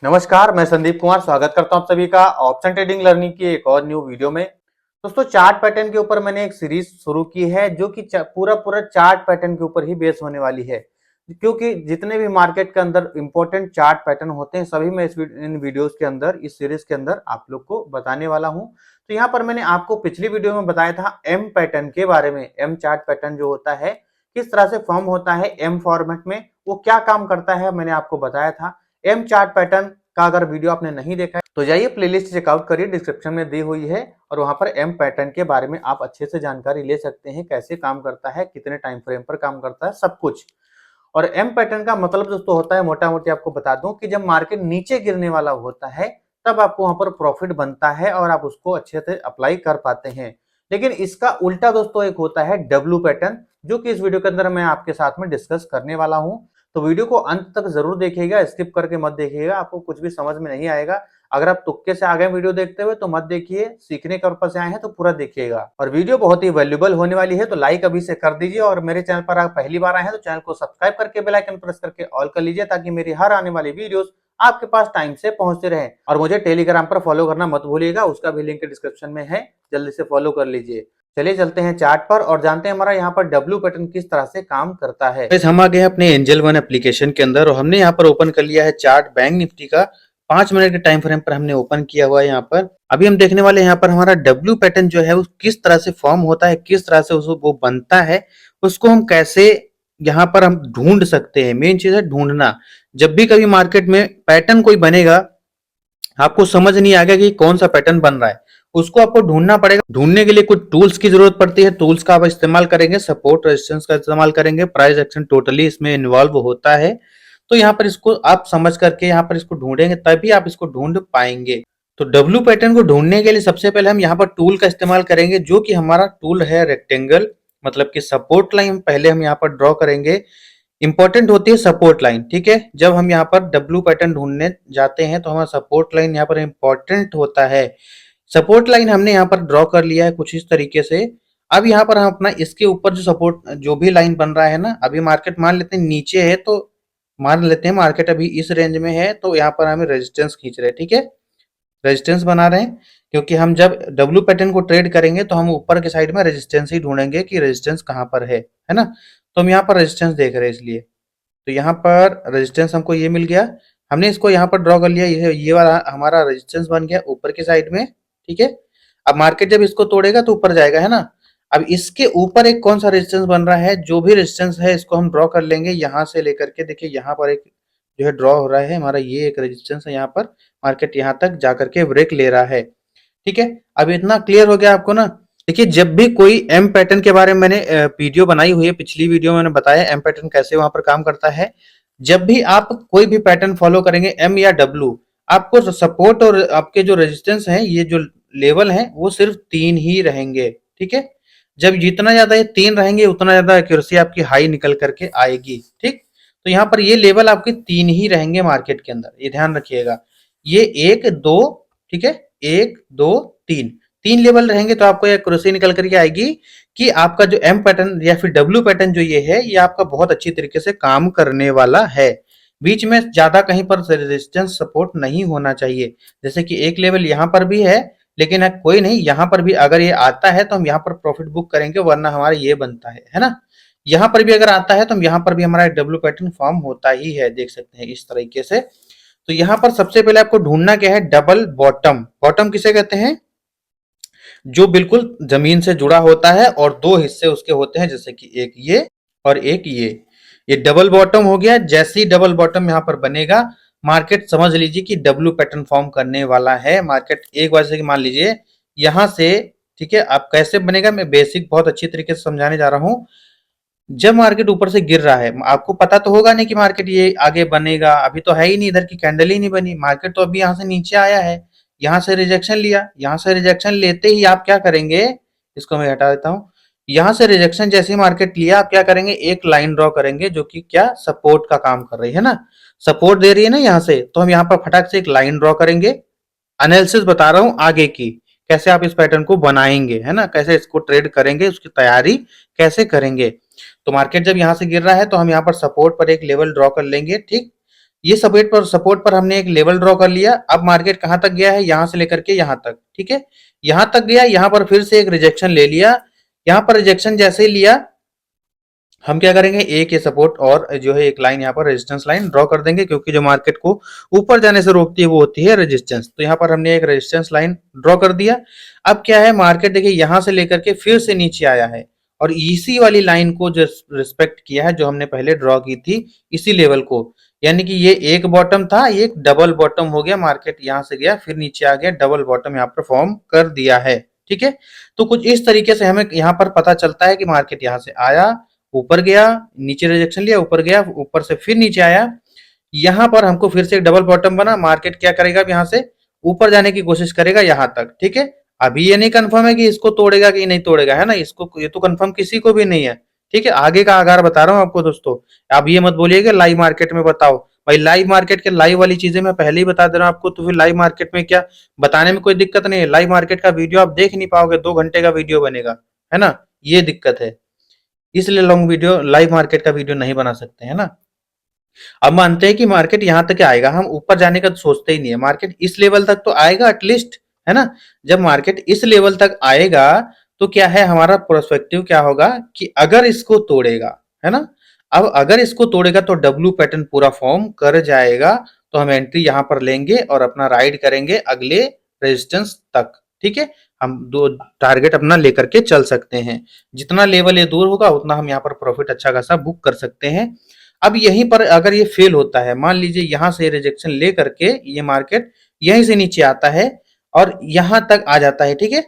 नमस्कार, मैं संदीप कुमार स्वागत करता हूं आप सभी का ऑप्शन ट्रेडिंग लर्निंग की एक और न्यू वीडियो में। दोस्तों, चार्ट पैटर्न के ऊपर मैंने एक सीरीज शुरू की है जो कि पूरा पूरा चार्ट पैटर्न के ऊपर ही बेस होने वाली है, क्योंकि जितने भी मार्केट के अंदर इंपॉर्टेंट चार्ट पैटर्न होते हैं सभी मैं इन वीडियोस के अंदर, इस सीरीज के अंदर आप लोग को बताने वाला हूं। तो यहाँ पर मैंने आपको पिछली वीडियो में बताया था एम पैटर्न के बारे में। एम चार्ट पैटर्न जो होता है किस तरह से फॉर्म होता है एम फॉर्मेट में, वो क्या काम करता है, मैंने आपको बताया था। एम चार्ट पैटर्न का अगर वीडियो आपने नहीं देखा है तो जाइए प्लेलिस्ट चेकआउट करिए, डिस्क्रिप्शन में दी हुई है और वहां पर एम पैटर्न के बारे में आप अच्छे से जानकारी ले सकते हैं, कैसे काम करता है, कितने टाइम फ्रेम पर काम करता है, सब कुछ। और एम पैटर्न का मतलब दोस्तों होता है, मोटा मोटी आपको बता दूं, कि जब मार्केट नीचे गिरने वाला होता है तब आपको वहां पर प्रॉफिट बनता है और आप उसको अच्छे से अप्लाई कर पाते हैं। लेकिन इसका उल्टा दोस्तों एक होता है डब्ल्यू पैटर्न, जो कि इस वीडियो के अंदर मैं आपके साथ में डिस्कस करने वाला हूं। तो वीडियो को अंत तक जरूर देखिएगा, स्किप करके मत देखिएगा, आपको कुछ भी समझ में नहीं आएगा। अगर आप तुक्के से आ गए वीडियो देखते हुए तो मत देखिए, सीखने के पर्पज से आए हैं तो पूरा देखिएगा। और वीडियो बहुत ही वैल्यूबल होने वाली है, तो लाइक अभी से कर दीजिए। और मेरे चैनल पर आप पहली बार आए हैं तो चैनल को सब्सक्राइब करके बेल आइकन प्रेस करके ऑल कर लीजिए, ताकि मेरी हर आने वाली वीडियोस आपके पास टाइम से पहुंचते रहे। और मुझे टेलीग्राम पर फॉलो करना मत भूलिएगा, उसका भी लिंक डिस्क्रिप्शन में है, जल्दी से फॉलो कर लीजिए। चलिए चलते हैं चार्ट पर और जानते हैं हमारा यहाँ पर डब्ल्यू पैटर्न किस तरह से काम करता है। हम आ गए हैं अपने एंजल वन एप्लीकेशन के अंदर और हमने यहाँ पर ओपन कर लिया है चार्ट बैंक निफ्टी का 5 मिनट के टाइम फ्रेम पर हमने ओपन किया हुआ है। यहाँ पर अभी हम देखने वाले हैं यहाँ पर हमारा डब्ल्यू पैटर्न जो है वो किस तरह से फॉर्म होता है, किस तरह से उसको वो बनता है, उसको हम कैसे यहाँ पर हम ढूंढ सकते हैं। मेन चीज है ढूंढना। जब भी कभी मार्केट में पैटर्न कोई बनेगा, आपको समझ नहीं आएगा कि कौन सा पैटर्न बन रहा है, उसको आपको ढूंढना पड़ेगा। ढूंढने के लिए कुछ टूल्स की जरूरत पड़ती है। टूल्स का आप इस्तेमाल करेंगे, सपोर्ट रेजिस्टेंस का इस्तेमाल करेंगे, प्राइस एक्शन टोटली इसमें इन्वॉल्व होता है। तो यहाँ पर इसको आप समझ करके यहाँ पर इसको ढूंढेंगे, तभी आप इसको ढूंढ पाएंगे। तो डब्ल्यू पैटर्न को ढूंढने के लिए सबसे पहले हम यहाँ पर टूल का इस्तेमाल करेंगे, जो कि हमारा टूल है रेक्टेंगल, मतलब कि सपोर्ट लाइन पहले हम यहाँ पर ड्रॉ करेंगे। इंपॉर्टेंट होती है सपोर्ट लाइन, ठीक है। जब हम यहाँ पर डब्ल्यू पैटर्न ढूंढने जाते हैं तो हमारा सपोर्ट लाइन यहाँ पर इंपॉर्टेंट होता है। सपोर्ट लाइन हमने यहाँ पर ड्रॉ कर लिया है कुछ इस तरीके से। अब यहाँ पर हम अपना इसके ऊपर जो सपोर्ट जो भी लाइन बन रहा है ना, अभी मार्केट मान लेते हैं नीचे है, तो मान लेते हैं मार्केट अभी इस रेंज में है, तो यहाँ पर हमें रेजिस्टेंस खींच रहे हैं, ठीक है, रेजिस्टेंस बना रहे हैं। क्योंकि हम जब डब्ल्यू पैटर्न को ट्रेड करेंगे तो हम ऊपर के साइड में रेजिस्टेंस ही ढूंढेंगे कि रेजिस्टेंस कहाँ पर है ना। तो हम यहाँ पर रेजिस्टेंस देख रहे हैं इसलिए। तो यहाँ पर रेजिस्टेंस हमको ये मिल गया, हमने इसको यहाँ पर ड्रॉ कर लिया, ये वाला हमारा रेजिस्टेंस बन गया ऊपर की साइड में, ठीक है। अब मार्केट जब इसको तोड़ेगा तो ऊपर जाएगा, है ना। अब इसके ऊपर एक कौन सा रेजिस्टेंस बन रहा है, जो भी रेजिस्टेंस है इसको हम ड्रॉ कर लेंगे यहाँ से लेकर के। देखिए यहाँ पर एक जो है ड्रॉ हो रहा है हमारा, ये एक रेजिस्टेंस है। यहाँ पर मार्केट यहाँ तक जाकर के ब्रेक ले रहा है, ठीक है। अब इतना क्लियर हो गया आपको ना। देखिए, जब भी कोई एम पैटर्न के बारे में मैंने वीडियो बनाई हुई है, पिछली वीडियो में मैंने बताया एम पैटर्न कैसे वहां पर काम करता है। जब भी आप कोई भी पैटर्न फॉलो करेंगे, एम या डब्ल्यू, आपको सपोर्ट और आपके जो रेजिस्टेंस है, ये जो लेवल है, वो सिर्फ 3 ही रहेंगे, ठीक है। जब जितना ज्यादा ये 3 रहेंगे उतना ज्यादा एक्यूरेसी आपकी हाई निकल करके आएगी, ठीक। तो यहाँ पर ये लेवल आपके 3 ही रहेंगे मार्केट के अंदर, ये ध्यान रखिएगा। ये 1 2, ठीक है, 1 2 3, 3 लेवल रहेंगे, तो आपको एक्यूरेसी निकल करके आएगी कि आपका जो एम पैटर्न या फिर डब्ल्यू पैटर्न जो ये है, ये आपका बहुत अच्छी तरीके से काम करने वाला है। बीच में ज्यादा कहीं पर रेजिस्टेंस सपोर्ट नहीं होना चाहिए। जैसे कि एक लेवल यहाँ पर भी है, लेकिन कोई नहीं, यहाँ पर भी अगर ये आता है तो हम यहाँ पर प्रॉफिट बुक करेंगे, वरना हमारा ये बनता है ना। यहाँ पर भी अगर आता है तो हम यहाँ पर भी हमारा डब्ल्यू पैटर्न फॉर्म होता ही है, देख सकते हैं इस तरीके से। तो यहाँ पर सबसे पहले आपको ढूंढना क्या है, डबल बॉटम। बॉटम किसे कहते हैं, जो बिल्कुल जमीन से जुड़ा होता है और 2 हिस्से उसके होते हैं, जैसे कि एक ये और एक ये डबल बॉटम हो गया। जैसे ही डबल बॉटम यहाँ पर बनेगा, मार्केट समझ लीजिए कि डब्ल्यू पैटर्न फॉर्म करने वाला है। मार्केट एक बार से मान लीजिए यहां से, ठीक है। अब कैसे बनेगा, मैं बेसिक बहुत अच्छी तरीके से समझाने जा रहा हूं। जब मार्केट ऊपर से गिर रहा है, आपको पता तो होगा नहीं कि मार्केट ये आगे बनेगा, अभी तो है ही नहीं, इधर की कैंडल ही नहीं बनी, मार्केट तो अभी यहाँ से नीचे आया है, यहाँ से रिजेक्शन लिया। यहाँ से रिजेक्शन लेते ही आप क्या करेंगे, इसको मैं हटा देता हूँ। यहाँ से रिजेक्शन जैसे ही मार्केट लिया, आप क्या करेंगे, एक लाइन ड्रॉ करेंगे जो कि क्या सपोर्ट का काम कर रही है ना, सपोर्ट दे रही है ना यहाँ से। तो हम यहाँ पर फटाक से एक लाइन ड्रॉ करेंगे। एनालिसिस बता रहा हूँ आगे की, कैसे आप इस पैटर्न को बनाएंगे, है ना, कैसे इसको ट्रेड करेंगे, उसकी तैयारी कैसे करेंगे। तो मार्केट जब यहाँ से गिर रहा है तो हम यहाँ पर सपोर्ट पर एक लेवल ड्रॉ कर लेंगे, ठीक। ये सपोर्ट पर हमने एक लेवल ड्रॉ कर लिया। अब मार्केट कहां तक गया है, यहां से लेकर के यहां तक, ठीक है, यहां तक गया। यहां पर फिर से एक रिजेक्शन ले लिया। यहां पर रिजेक्शन जैसे ही लिया, हम क्या करेंगे, एक ये सपोर्ट और जो है एक लाइन यहाँ पर रेजिस्टेंस लाइन ड्रॉ कर देंगे, क्योंकि जो मार्केट को ऊपर जाने से रोकती है वो होती है रेजिस्टेंस। तो यहाँ पर हमने एक रेजिस्टेंस लाइन ड्रॉ कर दिया। अब क्या है, मार्केट देखिए यहां से लेकर के फिर से नीचे आया है और इसी वाली लाइन को जो रिस्पेक्ट किया है, जो हमने पहले ड्रॉ की थी, इसी लेवल को, यानी कि ये एक बॉटम था, ये एक डबल बॉटम हो गया। मार्केट यहां से गया फिर नीचे आ गया, डबल बॉटम यहाँ पर फॉर्म कर दिया है, ठीक है। तो कुछ इस तरीके से हमें यहाँ पर पता चलता है कि मार्केट यहाँ से आया, ऊपर गया, नीचे रिजेक्शन लिया, ऊपर गया, ऊपर से फिर नीचे आया, यहां पर हमको फिर से एक डबल बॉटम बना। मार्केट क्या करेगा, अब यहां से ऊपर जाने की कोशिश करेगा यहां तक, ठीक है। अभी ये नहीं कंफर्म है कि इसको तोड़ेगा कि नहीं तोड़ेगा, है ना, इसको ये तो कंफर्म किसी को भी नहीं है, ठीक है। आगे का आगार बता रहा हूं आपको दोस्तों। अब ये मत बोलिएगा लाइव मार्केट में बताओ, भाई लाइव मार्केट के लाइव वाली चीजें मैं पहले ही बता दे रहा हूं आपको, तो फिर लाइव मार्केट में क्या बताने में कोई दिक्कत नहीं है। लाइव मार्केट का वीडियो आप देख नहीं पाओगे, 2 घंटे का वीडियो बनेगा, है ना, ये दिक्कत है। इसलिए लॉन्ग वीडियो, लाइव मार्केट का वीडियो नहीं बना सकते, है ना। अब मानते हैं कि मार्केट यहां तक आएगा, हम ऊपर जाने का तो सोचते ही नहीं है, मार्केट इस लेवल तक तो आएगा एटलीस्ट, है ना। जब मार्केट इस लेवल तक आएगा तो क्या है, हमारा प्रोस्पेक्टिव क्या होगा कि अगर इसको तोड़ेगा, है ना, अब अगर इसको तोड़ेगा तो डब्ल्यू पैटर्न पूरा फॉर्म कर जाएगा, तो हम एंट्री यहां पर लेंगे और अपना राइड करेंगे अगले रेजिस्टेंस तक, ठीक है। हम दो टारगेट अपना लेकर के चल सकते हैं, जितना लेवल ये दूर होगा उतना हम यहाँ पर प्रॉफिट अच्छा खासा बुक कर सकते हैं। अब यहीं पर अगर ये फेल होता है, मान लीजिए यहां से रिजेक्शन ले करके ये मार्केट यहीं से नीचे आता है और यहां तक आ जाता है, ठीक है,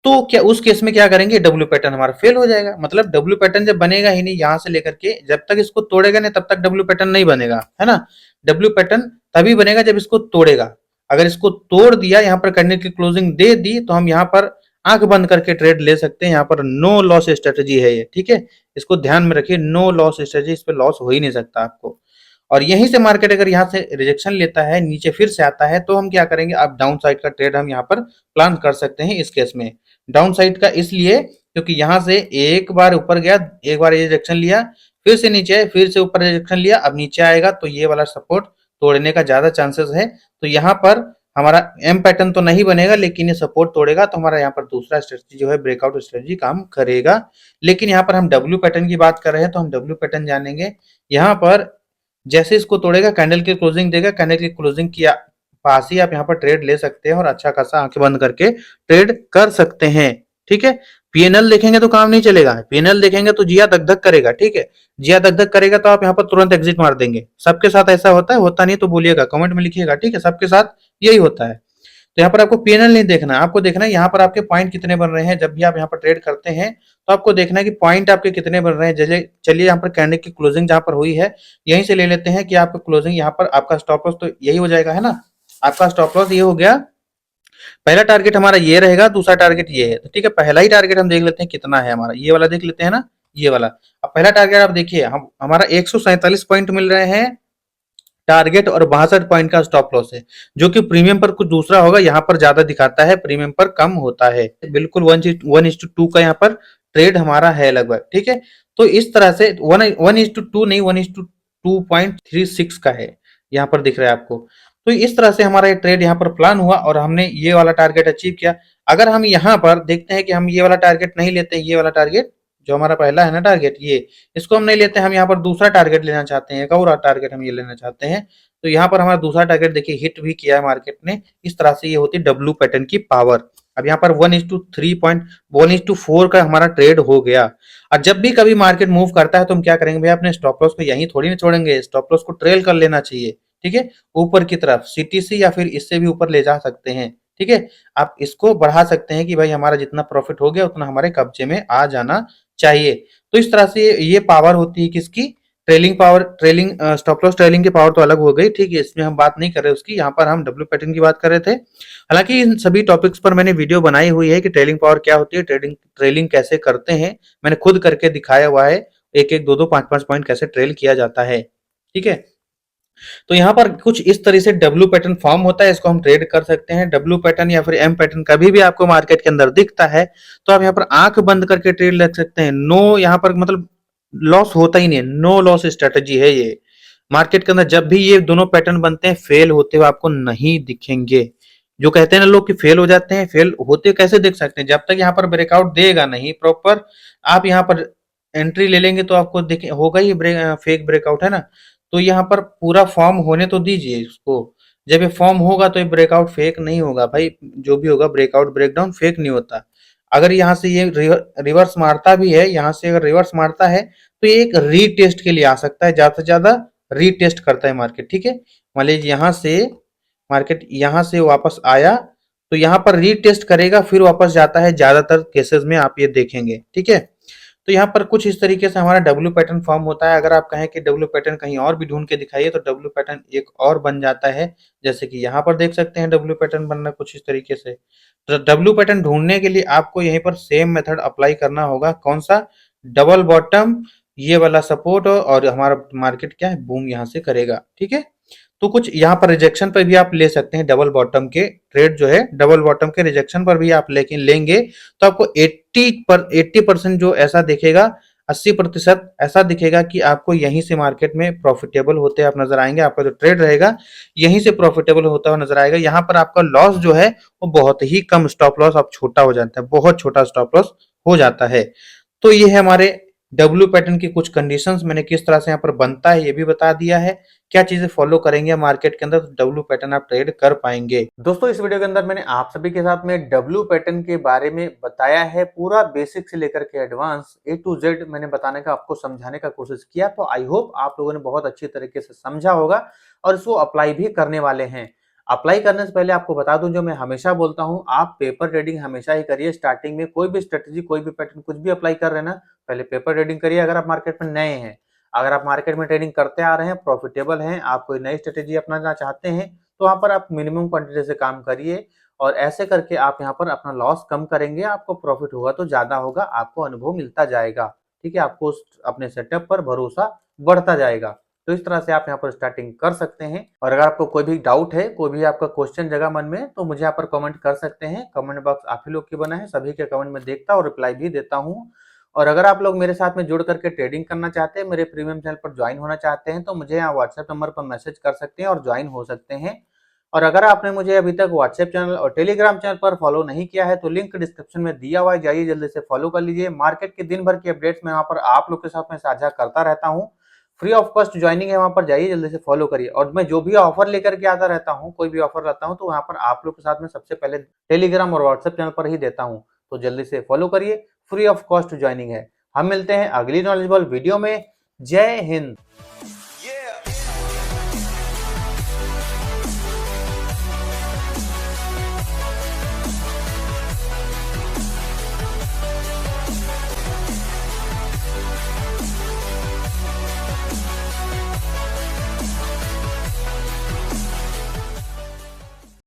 तो क्या उस केस में क्या करेंगे, डब्ल्यू पैटर्न हमारा फेल हो जाएगा। मतलब डब्ल्यू पैटर्न जब बनेगा ही नहीं, यहां से लेकर के जब तक इसको तोड़ेगा नहीं तब तक डब्ल्यू पैटर्न नहीं बनेगा, है ना। डब्ल्यू पैटर्न तभी बनेगा जब इसको तोड़ेगा। अगर इसको तोड़ दिया, यहाँ पर करने की क्लोजिंग दे दी, तो हम यहाँ पर आंख बंद करके ट्रेड ले सकते हैं। यहाँ पर नो लॉस स्ट्रेटेजी है ये, ठीक है, इसको ध्यान में रखिए, नो लॉस स्ट्रेटेजी, इस पे लॉस हो ही नहीं सकता आपको। और यहीं से मार्केट अगर यहाँ से रिजेक्शन लेता है, नीचे फिर से आता है, तो हम क्या करेंगे, अब डाउन साइड का ट्रेड हम यहाँ पर प्लान कर सकते हैं इस केस में। डाउन साइड का इसलिए क्योंकि यहां से एक बार ऊपर गया, एक बार रिजेक्शन लिया, फिर से नीचे आए, फिर से ऊपर रिजेक्शन लिया, अब नीचे आएगा तो ये वाला सपोर्ट तोड़ने का ज्यादा चांसेस है। तो यहाँ पर हमारा एम पैटर्न तो नहीं बनेगा, लेकिन ये सपोर्ट तोड़ेगा तो हमारा यहाँ पर दूसरा स्ट्रेटजी जो है ब्रेकआउट स्ट्रेटजी काम करेगा। लेकिन यहाँ पर हम डब्ल्यू पैटर्न की बात कर रहे हैं, तो हम डब्ल्यू पैटर्न जानेंगे। यहाँ पर जैसे इसको तोड़ेगा, कैंडल की क्लोजिंग देगा, कैंडल की क्लोजिंग की पास ही आप यहाँ पर ट्रेड ले सकते हैं और अच्छा खासा आंखें बंद करके ट्रेड कर सकते हैं, ठीक है। पीएनएल देखेंगे तो काम नहीं चलेगा, पीएनएल देखेंगे तो जिया धक धक करेगा, ठीक है, जिया धक धक करेगा तो आप यहाँ पर तुरंत एग्जिट मार देंगे। सबके साथ ऐसा होता है, होता नहीं तो बोलिएगा, कमेंट में लिखिएगा, ठीक है, सबके साथ यही होता है। तो यहाँ पर आपको पीएनएल नहीं देखना है, आपको देखना है यहाँ पर आपके पॉइंट कितने बन रहे हैं। जब भी आप यहाँ पर ट्रेड करते हैं तो आपको देखना है कि पॉइंट आपके कितने बन रहे हैं। जैसे चलिए यहाँ पर कैंडल की क्लोजिंग जहां पर हुई है, यहीं से ले लेते हैं कि आपका क्लोजिंग यहाँ पर आपका स्टॉप लॉस तो यही हो जाएगा, है ना। आपका स्टॉप लॉस ये हो गया, पहला टारगेट हमारा ये रहेगा, दूसरा टारगेट ये है, तो ठीक है। पहला ही टारगेट हम देख लेते हैं कितना है हमारा, ये वाला देख लेते हैं ना, ये वाला। अब पहला टारगेट आप देखिए, हम हमारा 147 पॉइंट मिल रहे हैं टारगेट और 62 पॉइंट का स्टॉप लॉस है, जो कि प्रीमियम पर कुछ दूसरा होगा, यहाँ पर ज्यादा दिखाता है, प्रीमियम पर कम होता है। बिल्कुल 1:2 का यहाँ पर ट्रेड हमारा है लगभग, ठीक है। तो इस तरह से 1:2 नहीं, 1:2.36 का है, यहाँ पर दिख रहा है आपको। तो इस तरह से हमारा ये ट्रेड यहाँ पर प्लान हुआ और हमने ये वाला टारगेट अचीव किया। अगर हम यहाँ पर देखते हैं कि हम ये वाला टारगेट नहीं लेते, ये वाला टारगेट जो हमारा पहला है ना टारगेट, ये इसको हम नहीं लेते, हम यहाँ पर दूसरा टारगेट लेना चाहते हैं, एक और टारगेट हम ये लेना चाहते हैं। तो यहाँ पर हमारा दूसरा टारगेट देखिए हिट भी किया है मार्केट ने। इस तरह से ये होती है डब्ल्यू पैटर्न की पावर। अब यहाँ पर 1:3.1:4 का हमारा ट्रेड हो गया। और जब भी कभी मार्केट मूव करता है तो हम क्या करेंगे भैया, अपने स्टॉप लॉस को यहीं थोड़ी ना छोड़ेंगे, स्टॉप लॉस को ट्रेल कर लेना चाहिए, ठीक है, ऊपर की तरफ सीटीसी या फिर इससे भी ऊपर ले जा सकते हैं, ठीक है। आप इसको बढ़ा सकते हैं कि भाई हमारा जितना प्रॉफिट हो गया उतना हमारे कब्जे में आ जाना चाहिए। तो इस तरह से ये पावर होती है किसकी, trailing power, trailing stop loss trailing की पावर तो अलग हो गई, ठीक है, इसमें हम बात नहीं कर रहे उसकी, यहाँ पर हम डब्ल्यू पैटर्न की बात कर रहे थे। हालांकि इन सभी टॉपिक्स पर मैंने वीडियो बनाई हुई है कि ट्रेलिंग पावर क्या होती है, ट्रेलिंग कैसे करते हैं, मैंने खुद करके दिखाया हुआ है, एक एक दो दो 5-5 पॉइंट कैसे ट्रेल किया जाता है, ठीक है। तो यहाँ पर कुछ इस तरह से डब्ल्यू पैटर्न फॉर्म होता है, इसको हम ट्रेड कर सकते हैं। डब्ल्यू पैटर्न या फिर एम पैटर्न कभी भी आपको मार्केट के अंदर दिखता है तो आप यहाँ पर आंख बंद करके ट्रेड रख सकते हैं। नो यहाँ पर मतलब लॉस होता ही नहीं, नो लॉस स्ट्रेटेजी है ये। मार्केट के अंदर जब भी ये दोनों पैटर्न बनते हैं, फेल होते हुए आपको नहीं दिखेंगे। जो कहते हैं ना लोग कि फेल हो जाते हैं, फेल होते कैसे देख सकते हैं? जब तक यहाँ पर ब्रेकआउट देगा नहीं प्रॉपर, आप यहाँ पर एंट्री ले लेंगे तो आपको देखे होगा ही फेक ब्रेकआउट, है ना? तो यहाँ पर पूरा फॉर्म होने तो दीजिए इसको। जब ये फॉर्म होगा तो ये ब्रेकआउट फेक नहीं होगा भाई। जो भी होगा ब्रेकआउट ब्रेकडाउन फेक नहीं होता। अगर यहाँ से ये रिवर्स मारता भी है, यहाँ से अगर रिवर्स मारता है तो ये एक रीटेस्ट के लिए आ सकता है, ज्यादा से ज्यादा रीटेस्ट करता है मार्केट, ठीक है? मान लीजिए यहाँ से मार्केट यहाँ से वापस आया तो यहाँ पर रीटेस्ट करेगा, फिर वापस जाता है, ज्यादातर केसेस में आप ये देखेंगे, ठीक है? तो यहाँ पर कुछ इस तरीके से हमारा डब्ल्यू पैटर्न फॉर्म होता है। अगर आप कहें कि डब्ल्यू पैटर्न कहीं और भी ढूंढ के दिखाइए तो डब्ल्यू पैटर्न एक और बन जाता है, जैसे कि यहाँ पर देख सकते हैं डब्ल्यू पैटर्न बनना कुछ इस तरीके से। तो डब्ल्यू पैटर्न ढूंढने के लिए आपको यहीं पर सेम मेथड अप्लाई करना होगा। कौन सा? डबल बॉटम, ये वाला सपोर्ट, और हमारा मार्केट क्या है, बूम यहाँ से करेगा, ठीक है? तो कुछ यहाँ पर रिजेक्शन पर भी आप ले सकते हैं। डबल बॉटम के ट्रेड जो है, डबल बॉटम के रिजेक्शन पर भी आप लेकिन लेंगे तो आपको 80% जो ऐसा दिखेगा, 80% ऐसा दिखेगा कि आपको यहीं से मार्केट में प्रॉफिटेबल होते आप नजर आएंगे। आपका जो ट्रेड रहेगा यहीं से प्रॉफिटेबल होता हुआ नजर आएगा। यहाँ पर आपका लॉस जो है वो बहुत ही कम, स्टॉप लॉस अब छोटा हो जाता है, बहुत छोटा स्टॉप लॉस हो जाता है। तो ये है हमारे डब्ल्यू पैटर्न की कुछ कंडीशंस, मैंने किस तरह से यहाँ पर बनता है ये भी बता दिया है। क्या चीजें फॉलो करेंगे मार्केट के अंदर तो डब्ल्यू पैटर्न आप ट्रेड कर पाएंगे। दोस्तों इस वीडियो के अंदर मैंने आप सभी के साथ में डब्ल्यू पैटर्न के बारे में बताया है, पूरा बेसिक से लेकर के एडवांस ए टू जेड मैंने बताने का, आपको समझाने का कोशिश किया। तो आई होप आप लोगों ने बहुत अच्छी तरीके से समझा होगा और इसको अप्लाई भी करने वाले हैं। अप्लाई करने से पहले आपको बता दूं, जो मैं हमेशा बोलता हूं, आप पेपर ट्रेडिंग हमेशा ही करिए। स्टार्टिंग में कोई भी स्ट्रेटेजी, कोई भी पैटर्न, कुछ भी अप्लाई कर रहे हैं ना, पहले पेपर ट्रेडिंग करिए। अगर आप मार्केट में नए हैं, अगर आप मार्केट में ट्रेडिंग करते आ रहे हैं, प्रॉफिटेबल हैं, आप कोई नई स्ट्रेटेजी अपनाना चाहते हैं, तो वहां पर आप मिनिमम क्वांटिटी से काम करिए और ऐसे करके आप यहाँ पर अपना लॉस कम करेंगे। आपको प्रॉफिट होगा तो ज्यादा होगा, आपको अनुभव मिलता जाएगा, ठीक है? आपको अपने सेटअप पर भरोसा बढ़ता जाएगा। तो इस तरह से आप यहाँ पर स्टार्टिंग कर सकते हैं। और अगर आपको कोई भी डाउट है, कोई भी आपका क्वेश्चन जगह मन में, तो मुझे यहाँ पर कमेंट कर सकते हैं। कमेंट बॉक्स आप ही लोग की बना है, सभी के कमेंट में देखता और रिप्लाई भी देता हूँ। और अगर आप लोग मेरे साथ में जुड़ करके ट्रेडिंग करना चाहते हैं, मेरे प्रीमियम चैनल पर ज्वाइन होना चाहते हैं, तो मुझे यहाँ व्हाट्सएप नंबर पर मैसेज कर सकते हैं और ज्वाइन हो सकते हैं। और अगर आपने मुझे अभी तक व्हाट्सएप चैनल और टेलीग्राम चैनल पर फॉलो नहीं किया है तो लिंक डिस्क्रिप्शन में दिया हुआ है, जाइए जल्दी से फॉलो कर लीजिए। मार्केट के दिन भर की अपडेट्स मैं वहां पर आप लोग के साथ में साझा करता रहता हूँ। फ्री ऑफ कॉस्ट ज्वाइनिंग है, वहां पर जाइए, जल्दी से फॉलो करिए। और मैं जो भी ऑफर लेकर के आता रहता हूँ, कोई भी ऑफर लाता हूँ, तो वहां पर आप लोग के साथ में सबसे पहले टेलीग्राम और व्हाट्सएप चैनल पर ही देता हूँ। तो जल्दी से फॉलो करिए, फ्री ऑफ कॉस्ट ज्वाइनिंग है। हम मिलते हैं अगली नॉलेजेबल वीडियो में। जय हिंद।